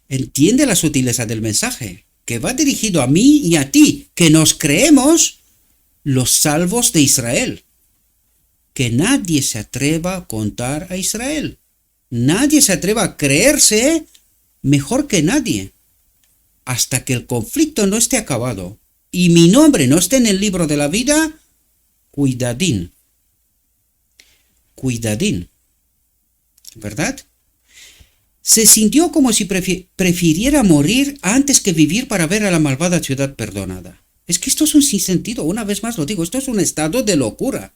entiende la sutileza del mensaje, que va dirigido a mí y a ti, que nos creemos los salvos de Israel. Que nadie se atreva a contar a Israel. Nadie se atreva a creerse mejor que nadie. Hasta que el conflicto no esté acabado y mi nombre no esté en el libro de la vida, cuidadín. Cuidadín. ¿Verdad? Se sintió como si prefiriera morir antes que vivir para ver a la malvada ciudad perdonada. Es que esto es un sinsentido, una vez más lo digo, esto es un estado de locura.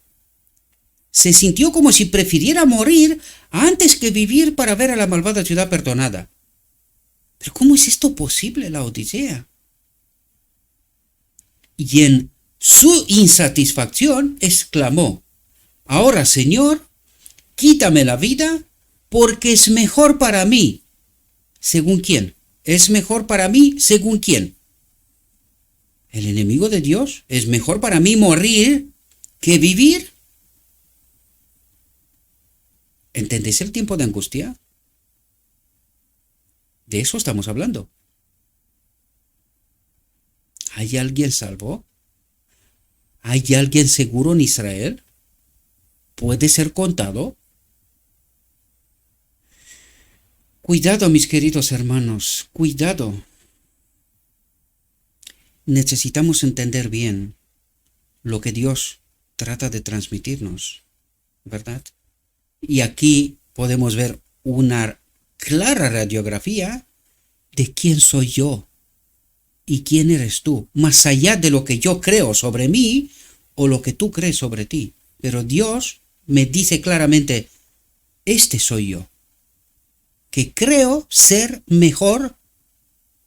Se sintió como si prefiriera morir antes que vivir para ver a la malvada ciudad perdonada. ¿Pero cómo es esto posible, la Odisea? Y en su insatisfacción exclamó, ahora, Señor, quítame la vida, porque es mejor para mí. ¿Según quién? ¿Es mejor para mí? ¿Según quién? ¿El enemigo de Dios? ¿Es mejor para mí morir que vivir? ¿Entendéis el tiempo de angustia? De eso estamos hablando. ¿Hay alguien salvo? ¿Hay alguien seguro en Israel? ¿Puede ser contado? Cuidado, mis queridos hermanos, cuidado. Necesitamos entender bien lo que Dios trata de transmitirnos, ¿verdad? Y aquí podemos ver una clara radiografía de quién soy yo y quién eres tú, más allá de lo que yo creo sobre mí o lo que tú crees sobre ti. Pero Dios me dice claramente, este soy yo, que creo ser mejor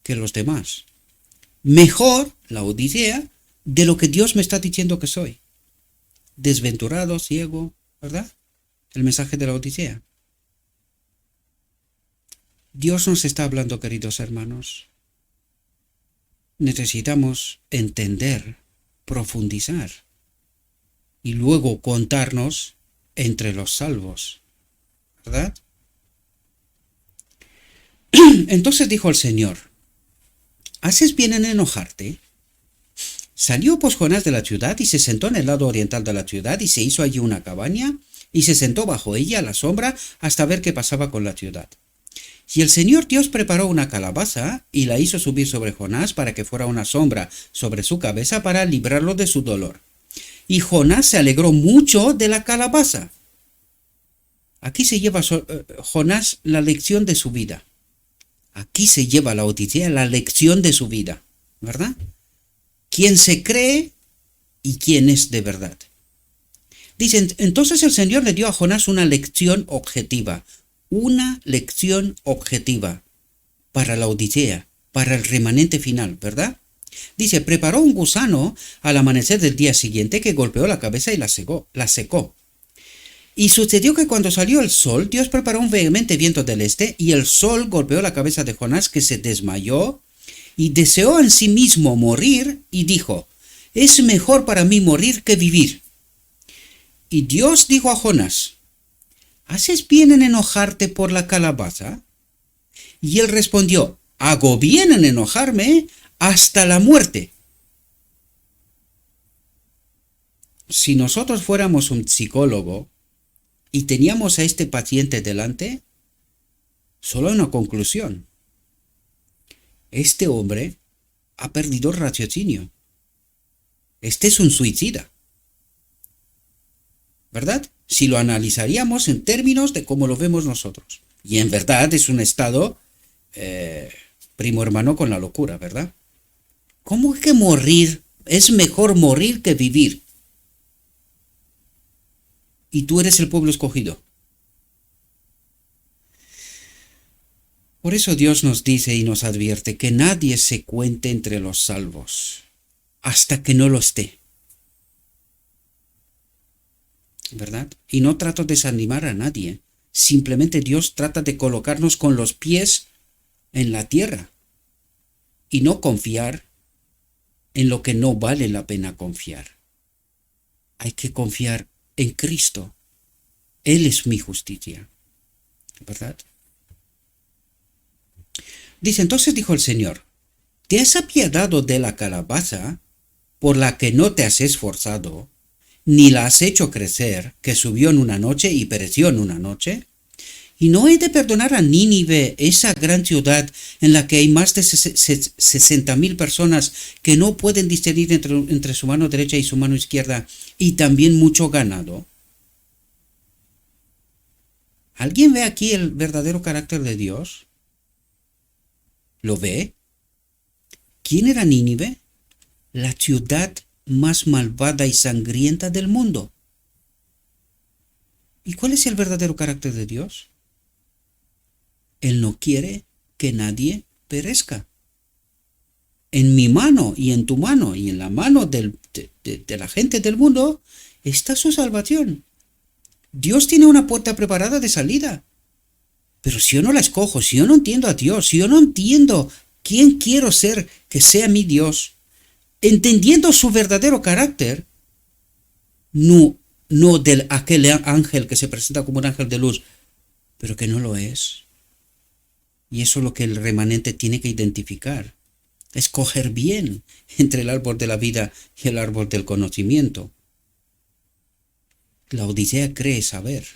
que los demás. Mejor, la Odisea, de lo que Dios me está diciendo que soy. Desventurado, ciego, ¿verdad? El mensaje de la Odisea. Dios nos está hablando, queridos hermanos. necesitamos entender, profundizar y luego contarnos entre los salvos, ¿verdad? Entonces dijo el Señor: ¿haces bien en enojarte? Salió pues Jonás de la ciudad y se sentó en el lado oriental de la ciudad y se hizo allí una cabaña y se sentó bajo ella a la sombra hasta ver qué pasaba con la ciudad. Y el Señor Dios preparó una calabaza y la hizo subir sobre Jonás para que fuera una sombra sobre su cabeza para librarlo de su dolor. Y Jonás se alegró mucho de la calabaza. Aquí se lleva Jonás la lección de su vida. Aquí se lleva la Odisea la lección de su vida, ¿verdad? ¿Quién se cree y quién es de verdad? Dicen, entonces el Señor le dio a Jonás una lección objetiva para la Odisea, para el remanente final, ¿verdad? Dice, preparó un gusano al amanecer del día siguiente que golpeó la cabeza y la secó. Y sucedió que cuando salió el sol, Dios preparó un vehemente viento del este, y el sol golpeó la cabeza de Jonás, que se desmayó, y deseó en sí mismo morir, y dijo, es mejor para mí morir que vivir. Y Dios dijo a Jonás, ¿haces bien en enojarte por la calabaza? Y él respondió, hago bien en enojarme hasta la muerte. Si nosotros fuéramos un psicólogo y teníamos a este paciente delante, solo una conclusión. Este hombre ha perdido el raciocinio. Este es un suicida. ¿Verdad? Si lo analizaríamos en términos de cómo lo vemos nosotros. Y en verdad es un estado primo hermano con la locura, ¿verdad? ¿Cómo es que morir? Es mejor morir que vivir. Y tú eres el pueblo escogido. Por eso Dios nos dice y nos advierte que nadie se cuente entre los salvos hasta que no lo esté. ¿Verdad? Y no trato de desanimar a nadie. Simplemente Dios trata de colocarnos con los pies en la tierra y no confiar en lo que no vale la pena confiar. Hay que confiar en Cristo. Él es mi justicia. ¿Verdad? Dice, entonces dijo el Señor, ¿te has apiadado de la calabaza por la que no te has esforzado, ni la has hecho crecer, que subió en una noche y pereció en una noche? ¿Y no he de perdonar a Nínive, esa gran ciudad en la que hay más de 60.000 personas que no pueden discernir entre su mano derecha y su mano izquierda, y también mucho ganado? ¿Alguien ve aquí el verdadero carácter de Dios? ¿Lo ve? ¿Quién era Nínive? La ciudad más malvada y sangrienta del mundo. ¿Y cuál es el verdadero carácter de Dios? Él no quiere que nadie perezca. En mi mano y en tu mano y en la mano de la gente del mundo está su salvación. Dios tiene una puerta preparada de salida. Pero si yo no la escojo, si yo no entiendo a Dios, si yo no entiendo quién quiero ser que sea mi Dios, entendiendo su verdadero carácter, no de aquel ángel que se presenta como un ángel de luz, pero que no lo es. Y eso es lo que el remanente tiene que identificar. Escoger bien entre el árbol de la vida y el árbol del conocimiento. La Odisea cree saber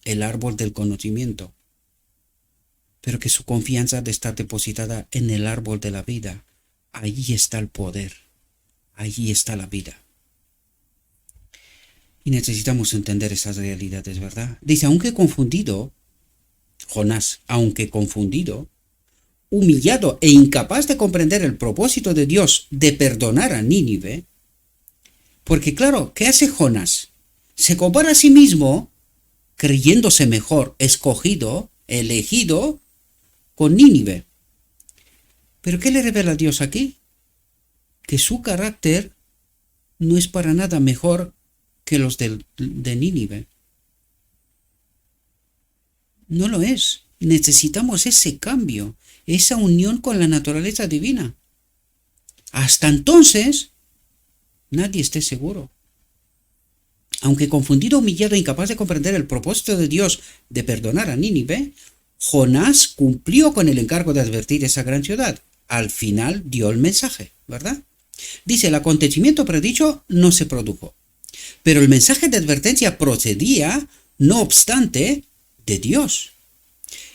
el árbol del conocimiento, pero que su confianza ha de estar depositada en el árbol de la vida. Allí está el poder, allí está la vida. Y necesitamos entender esas realidades, ¿verdad? Dice, aunque confundido, Jonás, aunque confundido, humillado e incapaz de comprender el propósito de Dios de perdonar a Nínive, porque claro, ¿qué hace Jonás? Se compara a sí mismo, creyéndose mejor, escogido, elegido, con Nínive. ¿Pero qué le revela Dios aquí? Que su carácter no es para nada mejor que los de Nínive. No lo es. Necesitamos ese cambio, esa unión con la naturaleza divina. Hasta entonces, nadie esté seguro. Aunque confundido, humillado e incapaz de comprender el propósito de Dios de perdonar a Nínive, Jonás cumplió con el encargo de advertir esa gran ciudad. Al final dio el mensaje, ¿verdad? Dice, el acontecimiento predicho no se produjo, pero el mensaje de advertencia procedía, no obstante, de Dios.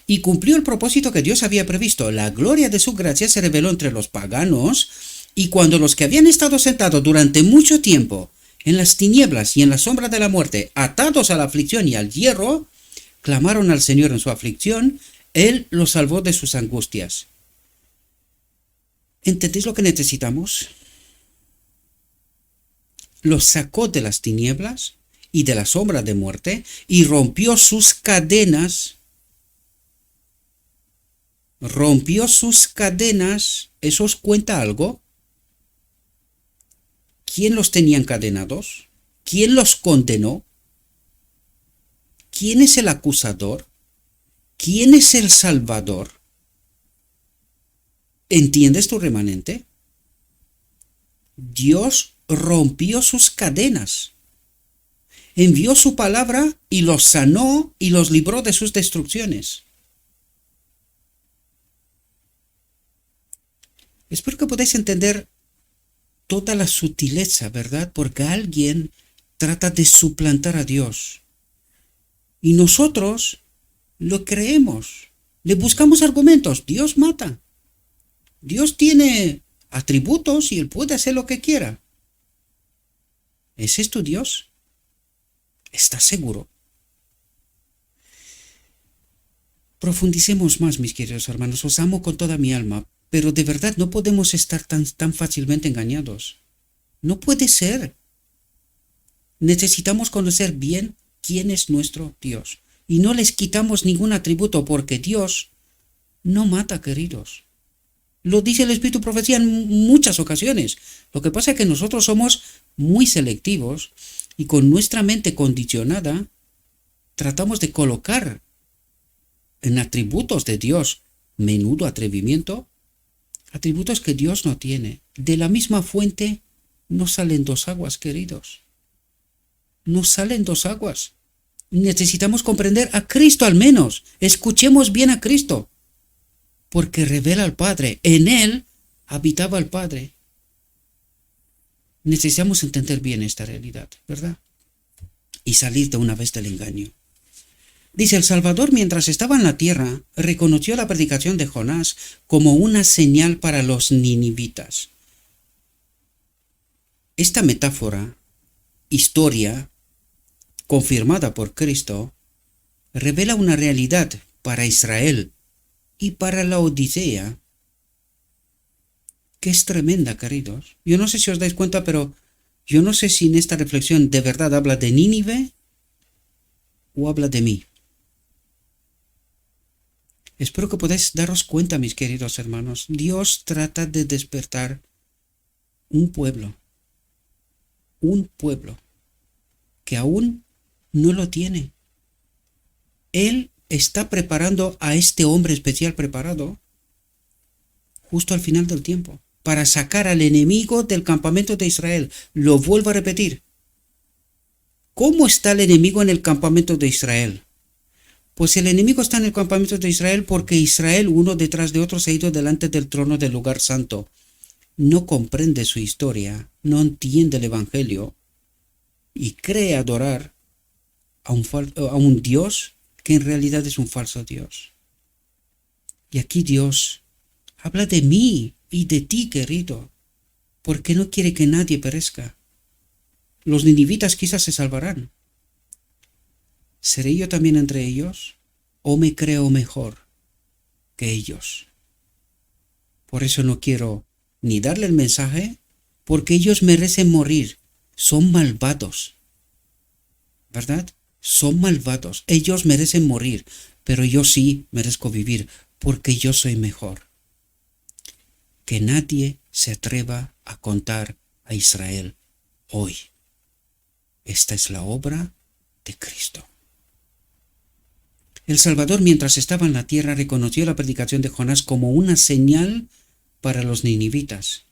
Y cumplió el propósito que Dios había previsto. La gloria de su gracia se reveló entre los paganos, y cuando los que habían estado sentados durante mucho tiempo en las tinieblas y en la sombra de la muerte, atados a la aflicción y al hierro, clamaron al Señor en su aflicción, Él los salvó de sus angustias. ¿Entendéis lo que necesitamos? Los sacó de las tinieblas y de la sombra de muerte y rompió sus cadenas. Rompió sus cadenas. ¿Eso os cuenta algo? ¿Quién los tenía encadenados? ¿Quién los condenó? ¿Quién es el acusador? ¿Quién es el salvador? ¿Entiendes tu remanente? Dios rompió sus cadenas. Envió su palabra y los sanó y los libró de sus destrucciones. Espero que podáis entender toda la sutileza, ¿verdad? Porque alguien trata de suplantar a Dios. Y nosotros lo creemos. Le buscamos argumentos. Dios mata. Dios tiene atributos y Él puede hacer lo que quiera. ¿Ese es tu Dios? ¿Estás seguro? Profundicemos más, mis queridos hermanos. Os amo con toda mi alma. Pero de verdad no podemos estar tan fácilmente engañados. No puede ser. Necesitamos conocer bien quién es nuestro Dios. Y no les quitamos ningún atributo porque Dios no mata, queridos. Lo dice el Espíritu Profecía en muchas ocasiones. Lo que pasa es que nosotros somos muy selectivos y con nuestra mente condicionada tratamos de colocar en atributos de Dios menudo atrevimiento, atributos que Dios no tiene. De la misma fuente no salen dos aguas, queridos. No salen dos aguas. Necesitamos comprender a Cristo al menos. Escuchemos bien a Cristo. Porque revela al Padre. En Él habitaba el Padre. Necesitamos entender bien esta realidad, ¿verdad? Y salir de una vez del engaño. Dice, el Salvador, mientras estaba en la tierra, reconoció la predicación de Jonás como una señal para los ninivitas. Esta metáfora, historia, confirmada por Cristo, revela una realidad para Israel y para la Odisea, que es tremenda, queridos. Yo no sé si os dais cuenta, pero yo no sé si en esta reflexión de verdad habla de Nínive o habla de mí. Espero que podáis daros cuenta, mis queridos hermanos. Dios trata de despertar un pueblo que aún no lo tiene. Él está preparando a este hombre especial preparado justo al final del tiempo para sacar al enemigo del campamento de Israel. Lo vuelvo a repetir. ¿Cómo está el enemigo en el campamento de Israel? Pues el enemigo está en el campamento de Israel porque Israel, uno detrás de otro, se ha ido delante del trono del lugar santo. No comprende su historia, no entiende el Evangelio y cree adorar a un Dios que en realidad es un falso Dios. Y aquí Dios habla de mí y de ti, querido, porque no quiere que nadie perezca. Los ninivitas quizás se salvarán. ¿Seré yo también entre ellos o me creo mejor que ellos? Por eso no quiero ni darle el mensaje, porque ellos merecen morir. Son malvados, ¿verdad? Son malvados. Ellos merecen morir, pero yo sí merezco vivir, porque yo soy mejor. Que nadie se atreva a contar a Israel hoy. Esta es la obra de Cristo. El Salvador, mientras estaba en la tierra, reconoció la predicación de Jonás como una señal para los ninivitas.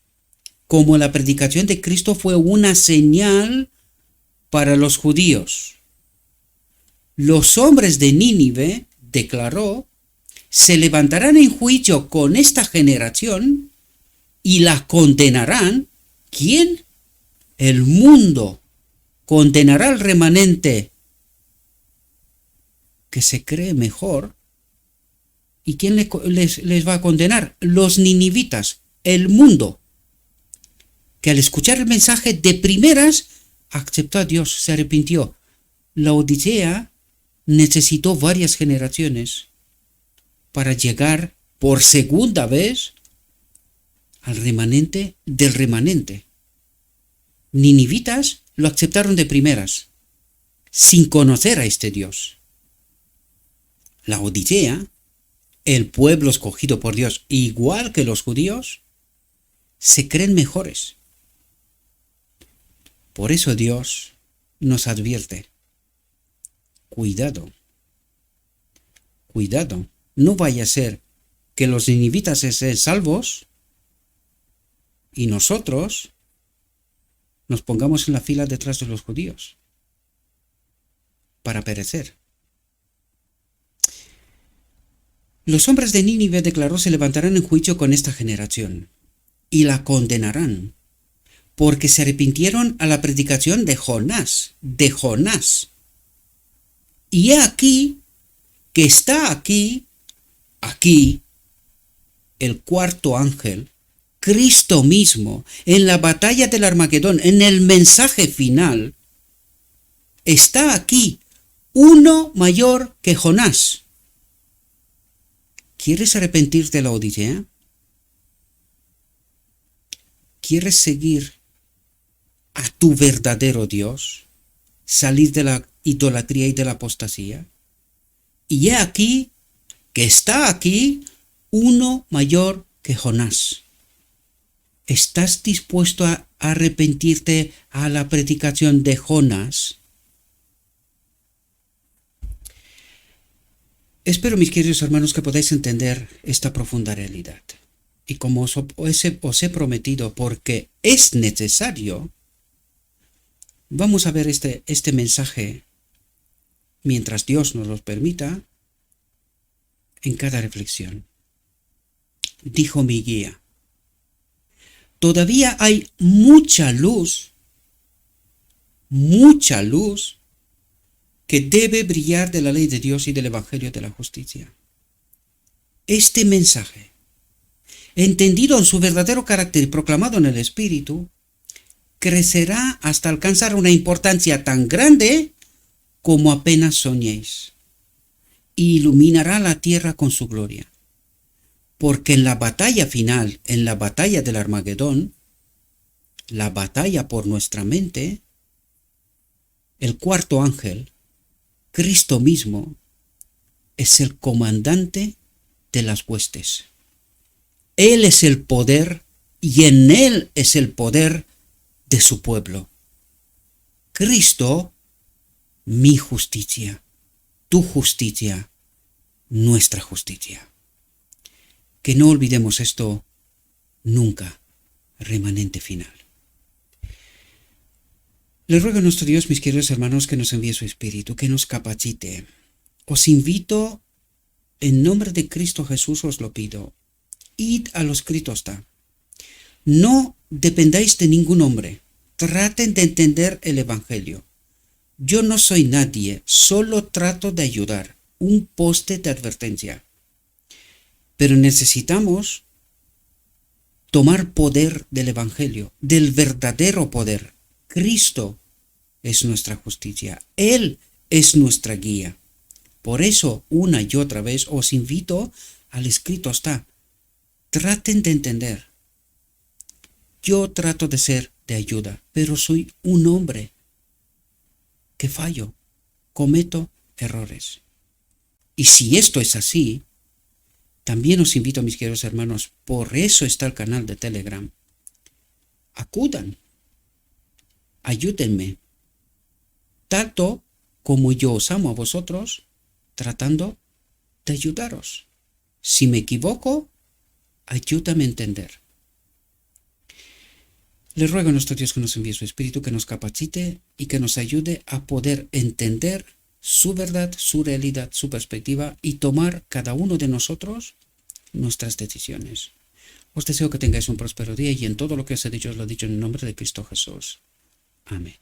como la predicación de Cristo fue una señal para los judíos. Los hombres de Nínive, declaró, se levantarán en juicio con esta generación y la condenarán. ¿Quién? El mundo condenará al remanente que se cree mejor. ¿Y quién les va a condenar? Los ninivitas, el mundo, que al escuchar el mensaje de primeras aceptó a Dios, se arrepintió. La Odisea necesitó varias generaciones para llegar por segunda vez al remanente del remanente. Ninivitas lo aceptaron de primeras, sin conocer a este Dios. La Odisea, el pueblo escogido por Dios, igual que los judíos, se creen mejores. Por eso Dios nos advierte: cuidado, cuidado, no vaya a ser que los ninivitas sean salvos y nosotros nos pongamos en la fila detrás de los judíos para perecer. Los hombres de Nínive, declaró, se levantarán en juicio con esta generación y la condenarán, porque se arrepintieron a la predicación de Jonás. Y he aquí que está aquí, el cuarto ángel, Cristo mismo, en la batalla del Armagedón, en el mensaje final, está aquí, uno mayor que Jonás. ¿Quieres arrepentirte de la Odisea? ¿Quieres seguir a tu verdadero Dios? ¿Salir de la idolatría y de la apostasía? Y he aquí que está aquí uno mayor que Jonás. ¿Estás dispuesto a arrepentirte a la predicación de Jonás? Espero, mis queridos hermanos, que podáis entender esta profunda realidad. Y como os he prometido, porque es necesario, vamos a ver este mensaje, mientras Dios nos lo permita, en cada reflexión. Dijo mi guía: todavía hay mucha luz que debe brillar de la ley de Dios y del Evangelio de la justicia. Este mensaje, entendido en su verdadero carácter y proclamado en el Espíritu, crecerá hasta alcanzar una importancia tan grande como apenas soñéis, y iluminará la tierra con su gloria. Porque en la batalla final, en la batalla del Armagedón, la batalla por nuestra mente, el cuarto ángel, Cristo mismo, es el comandante de las huestes. Él es el poder y en Él es el poder de su pueblo. Cristo, mi justicia, tu justicia, nuestra justicia. Que no olvidemos esto nunca, remanente final. Le ruego a nuestro Dios, mis queridos hermanos, que nos envíe su Espíritu, que nos capacite. Os invito, en nombre de Cristo Jesús os lo pido, id a lo escrito está. No dependáis de ningún hombre, traten de entender el Evangelio. Yo no soy nadie, solo trato de ayudar, un poste de advertencia. Pero necesitamos tomar poder del Evangelio, del verdadero poder. Cristo es nuestra justicia, Él es nuestra guía. Por eso, una y otra vez, os invito al escrito está. Traten de entender. Yo trato de ser de ayuda, pero soy un hombre que fallo, cometo errores. Y si esto es así, también os invito, mis queridos hermanos, por eso está el canal de Telegram. Acudan, ayúdenme, tanto como yo os amo a vosotros, tratando de ayudaros. Si me equivoco, ayúdame a entender. Le ruego a nuestro Dios que nos envíe su Espíritu, que nos capacite y que nos ayude a poder entender su verdad, su realidad, su perspectiva y tomar cada uno de nosotros nuestras decisiones. Os deseo que tengáis un próspero día y en todo lo que os he dicho os lo he dicho en el nombre de Cristo Jesús. Amén.